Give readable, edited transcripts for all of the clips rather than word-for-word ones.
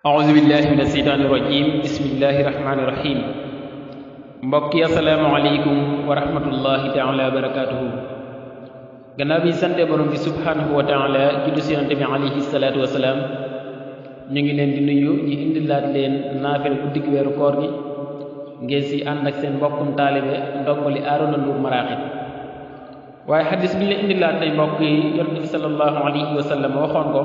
أعوذ بالله من الشيطان الرجيم بسم الله الرحمن الرحيم mbokk yi asalaamaaleykum wa rahmatullahi taala wa barakatuhu gannaaw bi sante borom bi subhanahu wa taala juddu si yonante bi alayhi salaatu wasalaam ñu ngi leen di nuyu ñu indilaat leen naafel guddig weeru koor gi ngeen si ànd ak seen mbokkum taalibe ndongali Arouna Ndour Maraaxib waaye xadis bi ñu leen indilaat tey mbokk yi yonante bi sallallahu alayhi wa sallam waxoon ko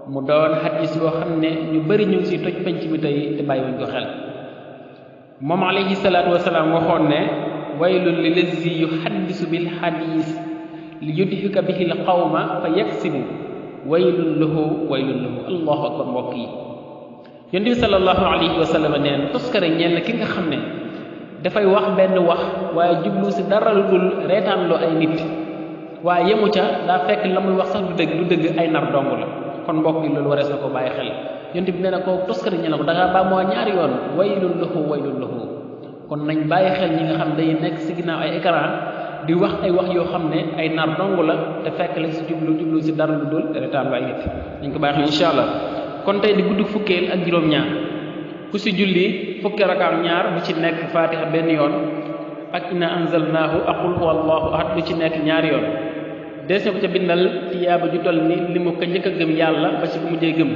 mu doon xadis boo xam ne ñu bari ñu ngi si toj penc mi tey te bàyyiwuñ ko xel moom alayhi salaatu wasalaam waxoon ne waylun li lazi yuhaddisu bil xadis li yudhika bihi l qawma fa yaksibu waylun lahu allahu akbar mbokk yi yonent bi sallallahu alayhi wa sallam nee na toskare ñeel na ki nga xam ne dafay wax benn wax waaye jublu si dara lu dul reetaanloo ay nit waaye yemu ca daa fekk la muy wax sax du dëgg ay nar dong la kon mbokk yi loolu warees na ko bàyyi xel yonent bi nee na ko toskare ñeel na ko dangaa baa moo ñaari yoon waylun lahu kon nañ bàyyi xel ñi nga xam day nekk si ginnaaw ay écran di wax ay wax yoo xam ne ay nar dong la te fekk la si jublu si dara lu dul retaan lu ay nit dañ ko bàyyi xel incha allah kon tey di gudd fukkeel ak juróom-ñaar ku si julli fukki rakaam ñaar bu ci nekk fatiha benn yoon ak inna anzalnaahu ak qul huwa allahu ahad bu ci nekk ñaari yoon des na ko ca bindal tiyaaba ju toll ni li mu ko njëkk a gëm yàlla ba ci bu mujjee gëm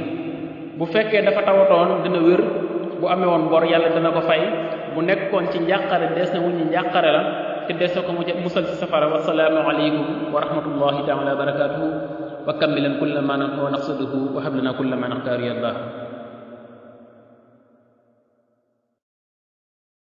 bu fekkee dafa tawatoon dina wér bu amee woon bor yàlla dana ko fay bu nekkoon ci njàqare des na wuñu njàqare la te des na ko mu musal ci safara wasalaamu aleykum wa rahmatullahi taala wa barakatuhu wa kammilan kulla ma naqsuduhu wa hablana kulla ma naxtaaru yallah